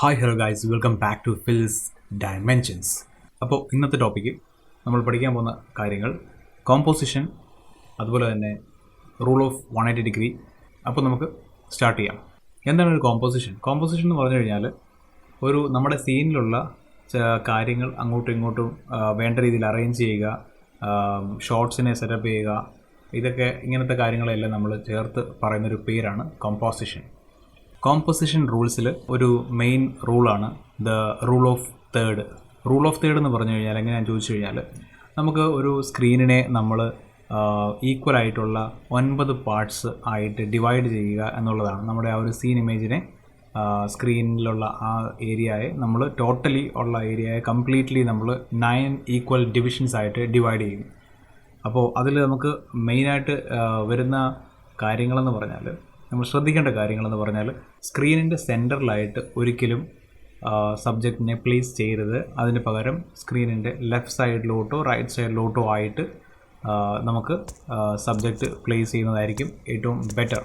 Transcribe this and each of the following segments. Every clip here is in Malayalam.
Hi hello guys, welcome back to Phil's Dimensions. അപ്പോൾ ഇന്നത്തെ ടോപ്പിക്ക് നമ്മൾ പഠിക്കാൻ പോകുന്ന കാര്യങ്ങൾ കോമ്പോസിഷൻ, അതുപോലെ തന്നെ റൂൾ ഓഫ് 180 ഡിഗ്രി. അപ്പോൾ നമുക്ക് സ്റ്റാർട്ട് ചെയ്യാം. എന്താണ് ഒരു കോമ്പോസിഷൻ? കോമ്പോസിഷൻ എന്ന് പറഞ്ഞു കഴിഞ്ഞാൽ നമ്മുടെ സീനിലുള്ള കാര്യങ്ങൾ അങ്ങോട്ടും ഇങ്ങോട്ടും വേണ്ട രീതിയിൽ അറേഞ്ച് ചെയ്യുക, ഷോർട്സിനെ സെറ്റപ്പ് ചെയ്യുക, ഇതൊക്കെ ഇങ്ങനത്തെ കാര്യങ്ങളെല്ലാം നമ്മൾ ചേർത്ത് പറയുന്നൊരു പേരാണ് കോമ്പോസിഷൻ. കോമ്പോസിഷൻ റൂൾസിൽ ഒരു മെയിൻ റൂളാണ് the rule of third. Rule of third എന്ന് പറഞ്ഞു കഴിഞ്ഞാൽ എങ്ങനെയാണെന്ന് ചോദിച്ചു കഴിഞ്ഞാൽ, നമുക്ക് ഒരു സ്ക്രീനിനെ നമ്മൾ ഈക്വൽ ആയിട്ടുള്ള 9 പാർട്സ് ആയിട്ട് ഡിവൈഡ് ചെയ്യുക എന്നുള്ളതാണ്. നമ്മുടെ ആ ഒരു സീൻ ഇമേജിനെ, സ്ക്രീനിലുള്ള ആ ഏരിയയെ നമ്മൾ ടോട്ടലി ഉള്ള ഏരിയയെ കംപ്ലീറ്റ്ലി നമ്മൾ 9 ഈക്വൽ ഡിവിഷൻസ് ആയിട്ട് ഡിവൈഡ് ചെയ്യും. അപ്പോൾ അതിൽ നമുക്ക് മെയിനായിട്ട് വരുന്ന കാര്യങ്ങളെന്ന് പറഞ്ഞാൽ, നമ്മൾ ശ്രദ്ധിക്കേണ്ട കാര്യങ്ങളെന്ന് പറഞ്ഞാൽ, സ്ക്രീനിൻ്റെ സെൻറ്ററിലായിട്ട് ഒരിക്കലും സബ്ജക്റ്റിനെ പ്ലേസ് ചെയ്യരുത്. അതിന് പകരം സ്ക്രീനിൻ്റെ ലെഫ്റ്റ് സൈഡിലോട്ടോ റൈറ്റ് സൈഡിലോട്ടോ ആയിട്ട് നമുക്ക് സബ്ജക്റ്റ് പ്ലേസ് ചെയ്യുന്നതായിരിക്കും ഏറ്റവും ബെറ്റർ.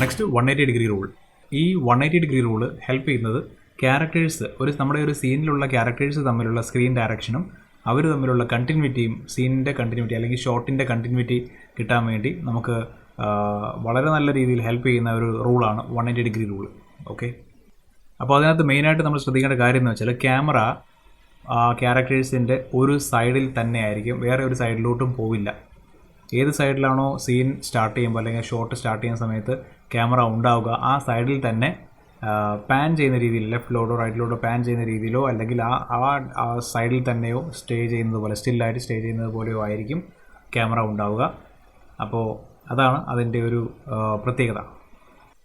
Next 180 degree rule. ഈ 180 ഡിഗ്രി റൂൾ ഹെൽപ്പ് ചെയ്യുന്നത് ക്യാരക്ടേഴ്സ്, നമ്മുടെ ഒരു സീനിലുള്ള ക്യാരക്ടേഴ്സ് തമ്മിലുള്ള സ്ക്രീൻ ഡയറക്ഷനും അവർ തമ്മിലുള്ള കണ്ടിന്യൂറ്റിയും, സീനിൻ്റെ കണ്ടിന്യൂറ്റി അല്ലെങ്കിൽ ഷോട്ടിൻ്റെ കണ്ടിന്യൂറ്റി കിട്ടാൻ വേണ്ടി നമുക്ക് വളരെ നല്ല രീതിയിൽ ഹെൽപ്പ് ചെയ്യുന്ന ഒരു റൂളാണ് 180 ഡിഗ്രി റൂൾ. ഓക്കെ, അപ്പോൾ അതിനകത്ത് മെയിനായിട്ട് നമ്മൾ ശ്രദ്ധിക്കേണ്ട കാര്യം എന്ന് വെച്ചാൽ, ക്യാമറ ക്യാരക്ടേഴ്സിൻ്റെ ഒരു സൈഡിൽ തന്നെ ആയിരിക്കും, വേറെ ഒരു സൈഡിലോട്ടും പോവില്ല. ഏത് സൈഡിലാണോ സീൻ സ്റ്റാർട്ട് ചെയ്യുമ്പോൾ അല്ലെങ്കിൽ ഷോട്ട് സ്റ്റാർട്ട് ചെയ്യുന്ന സമയത്ത് ക്യാമറ ഉണ്ടാവുക, ആ സൈഡിൽ തന്നെ പാൻ ചെയ്യുന്ന രീതിയിൽ, ലെഫ്റ്റിലോട്ടോ റൈറ്റിലോട്ടോ പാൻ ചെയ്യുന്ന രീതിയിലോ അല്ലെങ്കിൽ ആ സൈഡിൽ തന്നെയോ സ്റ്റേ ചെയ്യുന്നത് പോലെ, സ്റ്റില്ലായിട്ട് സ്റ്റേ ചെയ്യുന്നത് പോലെയോ ആയിരിക്കും ക്യാമറ ഉണ്ടാവുക. അപ്പോൾ അതാണ് അതിൻ്റെ ഒരു പ്രത്യേകത.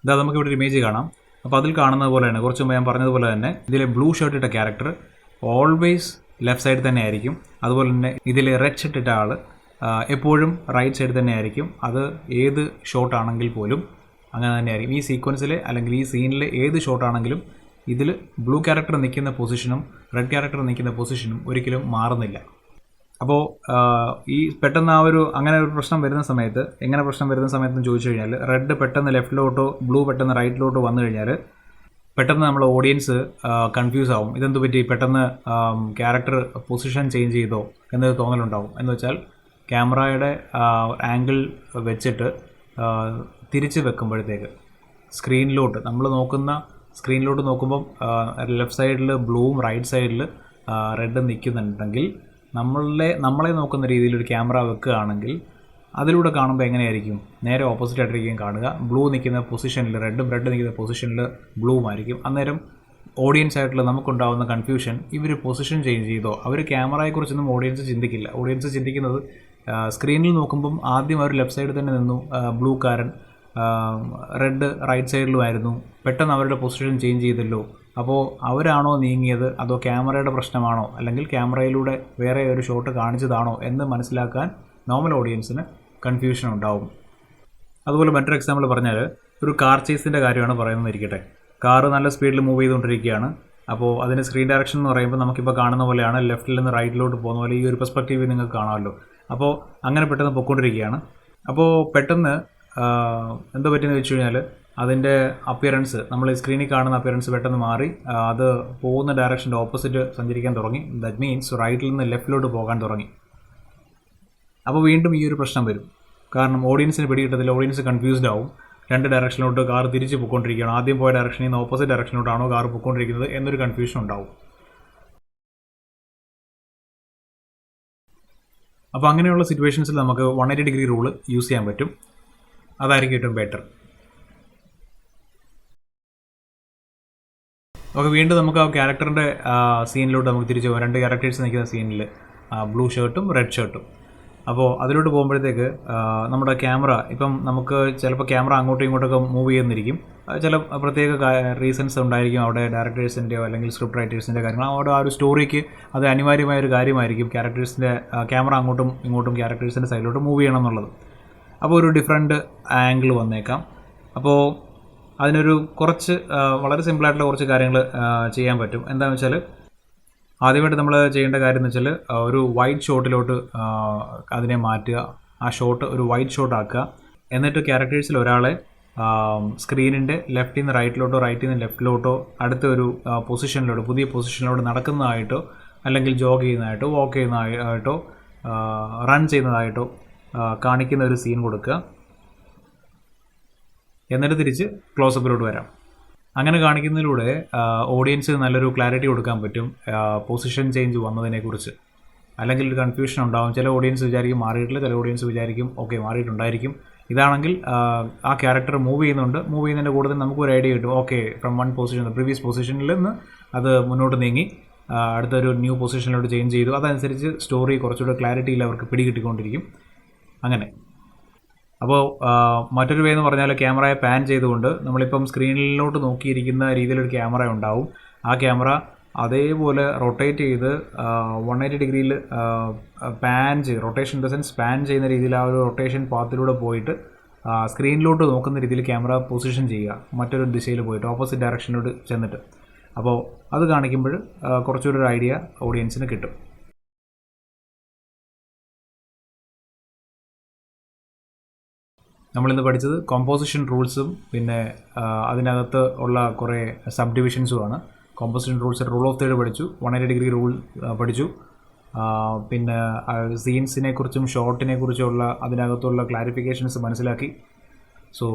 ഇതാ നമുക്കിവിടെ ഒരു ഇമേജ് കാണാം. അപ്പോൾ അതിൽ കാണുന്നത് പോലെ തന്നെ, കുറച്ച് മുമ്പ് ഞാൻ പറഞ്ഞതുപോലെ തന്നെ, ഇതിലെ ബ്ലൂ ഷർട്ട് ഇട്ട ക്യാരക്ടർ ഓൾവേസ് ലെഫ്റ്റ് സൈഡ് തന്നെ ആയിരിക്കും. അതുപോലെ തന്നെ ഇതിലെ റെഡ് ഷർട്ട് ഇട്ട ആൾ എപ്പോഴും റൈറ്റ് സൈഡ് തന്നെ ആയിരിക്കും. അത് ഏത് ഷോട്ടാണെങ്കിൽ പോലും അങ്ങനെ തന്നെ ആയിരിക്കും. ഈ സീക്വൻസിൽ അല്ലെങ്കിൽ ഈ സീനിൽ ഏത് ഷോട്ടാണെങ്കിലും ഇതിൽ ബ്ലൂ ക്യാരക്ടർ നിൽക്കുന്ന പൊസിഷനും റെഡ് ക്യാരക്ടർ നിൽക്കുന്ന പൊസിഷനും ഒരിക്കലും മാറുന്നില്ല. അപ്പോൾ ഈ പെട്ടെന്ന് അങ്ങനെ ഒരു പ്രശ്നം വരുന്ന സമയത്ത്, എങ്ങനെ പ്രശ്നം വരുന്ന സമയത്തെന്ന് ചോദിച്ചു കഴിഞ്ഞാൽ, റെഡ് പെട്ടെന്ന് ലെഫ്റ്റിലോട്ടോ ബ്ലൂ പെട്ടെന്ന് റൈറ്റിലോട്ടോ വന്നു കഴിഞ്ഞാൽ പെട്ടെന്ന് നമ്മൾ ഓഡിയൻസ് കൺഫ്യൂസ് ആവും. ഇതെന്ത് പറ്റി, പെട്ടെന്ന് ക്യാരക്ടർ പൊസിഷൻ ചേഞ്ച് ചെയ്തോ എന്നൊരു തോന്നലുണ്ടാവും. എന്ന് വെച്ചാൽ ക്യാമറയുടെ ആംഗിൾ വെച്ചിട്ട് തിരിച്ച് വെക്കുമ്പോഴത്തേക്ക് സ്ക്രീനിലോട്ട് നോക്കുമ്പം ലെഫ്റ്റ് സൈഡിൽ ബ്ലൂവും റൈറ്റ് സൈഡിൽ റെഡും നിൽക്കുന്നുണ്ടെങ്കിൽ, നമ്മളെ നോക്കുന്ന രീതിയിൽ ഒരു ക്യാമറ വെക്കുകയാണെങ്കിൽ അതിലൂടെ കാണുമ്പോൾ എങ്ങനെയായിരിക്കും? നേരെ ഓപ്പോസിറ്റ് ആയിട്ടായിരിക്കും കാണുക. ബ്ലൂ നിൽക്കുന്ന പൊസിഷനിൽ റെഡും, റെഡ് നിൽക്കുന്ന പൊസിഷനിൽ ബ്ലൂവും ആയിരിക്കും. അന്നേരം ഓഡിയൻസ് ആയിട്ടുള്ള നമുക്കുണ്ടാകുന്ന കൺഫ്യൂഷൻ, ഇവർ പൊസിഷൻ ചേഞ്ച് ചെയ്തോ? അവർ ക്യാമറയെക്കുറിച്ചൊന്നും ഓഡിയൻസ് ചിന്തിക്കില്ല. ഓഡിയൻസ് ചിന്തിക്കുന്നത് സ്ക്രീനിൽ നോക്കുമ്പം ആദ്യം അവർ ലെഫ്റ്റ് സൈഡിൽ തന്നെ നിന്നു ബ്ലൂക്കാരൻ, റെഡ് റൈറ്റ് സൈഡിലുമായിരുന്നു, പെട്ടെന്ന് അവരുടെ പൊസിഷൻ ചേഞ്ച് ചെയ്തല്ലോ, അപ്പോൾ അവരാണോ നീങ്ങിയത് അതോ ക്യാമറയുടെ പ്രശ്നമാണോ അല്ലെങ്കിൽ ക്യാമറയിലൂടെ വേറെ ഒരു ഷോട്ട് കാണിച്ചതാണോ എന്ന് മനസ്സിലാക്കാൻ നോർമൽ ഓഡിയൻസിന് കൺഫ്യൂഷൻ ഉണ്ടാവും. അതുപോലെ മറ്റൊരു എക്സാമ്പിൾ പറഞ്ഞാൽ ഒരു കാർ ചേസിൻ്റെ കാര്യമാണ് പറയുന്നതിരിക്കട്ടെ. കാറ് നല്ല സ്പീഡിൽ മൂവ് ചെയ്തുകൊണ്ടിരിക്കുകയാണ്. അപ്പോൾ അതിൻ്റെ സ്ക്രീൻ ഡയറക്ഷൻ എന്ന് പറയുമ്പോൾ നമുക്കിപ്പോൾ കാണുന്ന പോലെയാണ്, ലെഫ്റ്റിൽ നിന്ന് റൈറ്റിലോട്ട് പോകുന്ന പോലെ ഈ ഒരു പെർസ്പെക്റ്റീവ് നിങ്ങൾക്ക് കാണാമല്ലോ. അപ്പോൾ അങ്ങനെ പെട്ടെന്ന് പൊയ്ക്കൊണ്ടിരിക്കുകയാണ്. അപ്പോൾ പെട്ടെന്ന് എന്തോ പറ്റിയെന്ന് വെച്ച് കഴിഞ്ഞാൽ അതിൻ്റെ അപ്പിയറൻസ്, നമ്മൾ ഈ സ്ക്രീനിൽ കാണുന്ന അപ്പിയറൻസ് പെട്ടെന്ന് മാറി അത് പോകുന്ന ഡയറക്ഷൻ്റെ ഓപ്പോസിറ്റ് സഞ്ചരിക്കാൻ തുടങ്ങി. ദാറ്റ് മീൻസ് റൈറ്റിൽ നിന്ന് ലെഫ്റ്റിലോട്ട് പോകാൻ തുടങ്ങി. അപ്പോൾ വീണ്ടും ഈ ഒരു പ്രശ്നം വരും. കാരണം ഓഡിയൻസിന് പിടികിട്ടത്തില്ല, ഓഡിയൻസ് കൺഫ്യൂസ്ഡ് ആവും. രണ്ട് ഡയറക്ഷനിലോട്ട് കാർ തിരിച്ച് പൊയ്ക്കൊണ്ടിരിക്കുകയാണ്, ആദ്യം പോയ ഡയറക്ഷനിൽ നിന്ന് ഓപ്പോസിറ്റ് ഡയറക്ഷനിലോട്ടാണോ കാർ പൊയ്ക്കൊണ്ടിരിക്കുന്നത് എന്നൊരു കൺഫ്യൂഷൻ ഉണ്ടാവും. അപ്പോൾ അങ്ങനെയുള്ള സിറ്റുവേഷൻസിൽ നമുക്ക് 180 ഡിഗ്രി റൂൾ യൂസ് ചെയ്യാൻ പറ്റും. അതായിരിക്കും ഏറ്റവും ബെറ്റർ. ഓക്കെ, വീണ്ടും നമുക്ക് ആ ക്യാരക്ടറിൻ്റെ സീനിലോട്ട് നമുക്ക് തിരിച്ചു പോകാം. രണ്ട് ക്യാരക്ടേഴ്സ് നിൽക്കുന്ന സീനിൽ ബ്ലൂ ഷർട്ടും റെഡ് ഷർട്ടും. അപ്പോൾ അതിലോട്ട് പോകുമ്പോഴത്തേക്ക് നമ്മുടെ ക്യാമറ, ഇപ്പം നമുക്ക് ചിലപ്പോൾ ക്യാമറ അങ്ങോട്ടും ഇങ്ങോട്ടൊക്കെ മൂവ് ചെയ്യുന്നിരിക്കും. ചില പ്രത്യേക റീസൺസ് ഉണ്ടായിരിക്കും അവിടെ, ഡയറക്ടേഴ്സിൻ്റെയോ അല്ലെങ്കിൽ സ്ക്രിപ്റ്റ് റൈറ്റേഴ്സിൻ്റെ കാര്യങ്ങൾ. അവിടെ ആ ഒരു സ്റ്റോറിക്ക് അത് അനിവാര്യമായ ഒരു കാര്യമായിരിക്കും ക്യാരക്ടേഴ്സിൻ്റെ ക്യാമറ അങ്ങോട്ടും ഇങ്ങോട്ടും ക്യാരക്ടേഴ്സിൻ്റെ സൈഡിലോട്ട് മൂവ് ചെയ്യണം എന്നുള്ളത്. അപ്പോൾ ഒരു ഡിഫറെൻറ്റ് ആംഗിൾ വന്നേക്കാം. അപ്പോൾ അതിനൊരു കുറച്ച് വളരെ സിമ്പിളായിട്ടുള്ള കുറച്ച് കാര്യങ്ങൾ ചെയ്യാൻ പറ്റും. എന്താണെന്ന് വെച്ചാൽ ആദ്യമായിട്ട് നമ്മൾ ചെയ്യേണ്ട കാര്യം എന്ന് വെച്ചാൽ ഒരു വൈഡ് ഷോട്ടിലോട്ട് അതിനെ മാറ്റുക. ആ ഷോട്ട് ഒരു വൈഡ് ഷോട്ട് ആക്കുക. എന്നിട്ട് ക്യാരക്ടേഴ്സിൽ ഒരാളെ സ്ക്രീനിൻ്റെ ലെഫ്റ്റിൽ നിന്ന് റൈറ്റിലോട്ടോ റൈറ്റിൽ നിന്ന് ലെഫ്റ്റിലോട്ടോ അടുത്ത ഒരു പൊസിഷനിലോട്ട്, പുതിയ പൊസിഷനിലോട്ട് നടക്കുന്നതായിട്ടോ അല്ലെങ്കിൽ ജോഗ് ചെയ്യുന്നതായിട്ടോ വാക്ക് ചെയ്യുന്നതായിട്ടോ റൺ ചെയ്യുന്നതായിട്ടോ കാണിക്കുന്ന ഒരു സീൻ കൊടുക്കുക. എന്നിട്ട് തിരിച്ച് ക്ലോസപ്പിലോട്ട് വരാം. അങ്ങനെ കാണിക്കുന്നതിലൂടെ ഓഡിയൻസ് നല്ലൊരു ക്ലാരിറ്റി കൊടുക്കാൻ പറ്റും പൊസിഷൻ ചേഞ്ച് വന്നതിനെക്കുറിച്ച്. അല്ലെങ്കിൽ ഒരു കൺഫ്യൂഷൻ ഉണ്ടാകും. ചില ഓഡിയൻസ് വിചാരിക്കും മാറിയിട്ടില്ല, ചില ഓഡിയൻസ് വിചാരിക്കും ഓക്കെ മാറിയിട്ടുണ്ടായിരിക്കും. ഇതാണെങ്കിൽ ആ ക്യാരക്ടർ മൂവ് ചെയ്യുന്നതിൻ്റെ കൂടുതൽ നമുക്കൊരു ഐഡിയ കിട്ടും. Okay, from one position previous പൊസിഷനിൽ നിന്ന് അത് മുന്നോട്ട് നീങ്ങി അടുത്തൊരു ന്യൂ പൊസിഷനിലോട്ട് ചേഞ്ച് ചെയ്തു. അതനുസരിച്ച് സ്റ്റോറി കുറച്ചുകൂടെ ക്ലാരിറ്റിയിൽ അവർക്ക് പിടികിട്ടിക്കൊണ്ടിരിക്കും. അങ്ങനെ. അപ്പോൾ മറ്റൊരു വേ എന്ന് പറഞ്ഞാൽ ക്യാമറയെ പാൻ ചെയ്തുകൊണ്ട് നമ്മളിപ്പം സ്ക്രീനിലോട്ട് നോക്കിയിരിക്കുന്ന രീതിയിലൊരു ക്യാമറ ഉണ്ടാവും. ആ ക്യാമറ അതേപോലെ റൊട്ടേറ്റ് ചെയ്ത് 180 ഡിഗ്രിയിൽ rotation in the sense pan ചെയ്യുന്ന രീതിയിൽ ആ ഒരു റൊട്ടേഷൻ പാത്തിലൂടെ പോയിട്ട് സ്ക്രീനിലോട്ട് നോക്കുന്ന രീതിയിൽ ക്യാമറ പൊസിഷൻ ചെയ്യുക, മറ്റൊരു ദിശയിൽ പോയിട്ട് ഓപ്പോസിറ്റ് ഡയറക്ഷനിലോട്ട് ചെന്നിട്ട്. അപ്പോൾ അത് കാണിക്കുമ്പോൾ കുറച്ചുകൂടി ഒരു ഐഡിയ ഓഡിയൻസിന് കിട്ടും. നമ്മളിന്ന് പഠിച്ചത് കോമ്പോസിഷൻ റൂൾസും പിന്നെ അതിനകത്ത് ഉള്ള കുറേ സബ് ഡിവിഷൻസുമാണ്. Composition rules, rule of third പഠിച്ചു, 180 ഡിഗ്രി റൂൾ പഠിച്ചു, പിന്നെ സീൻസിനെ കുറിച്ചും ഷോട്ടിനെ കുറിച്ചുള്ള അതിനകത്തുള്ള ക്ലാരിഫിക്കേഷൻസ് മനസ്സിലാക്കി. സോ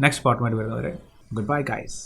നെക്സ്റ്റ് പാർട്ടുമായിട്ട് വരുന്നവരെ ഗുഡ് ബൈ ഗൈസ്.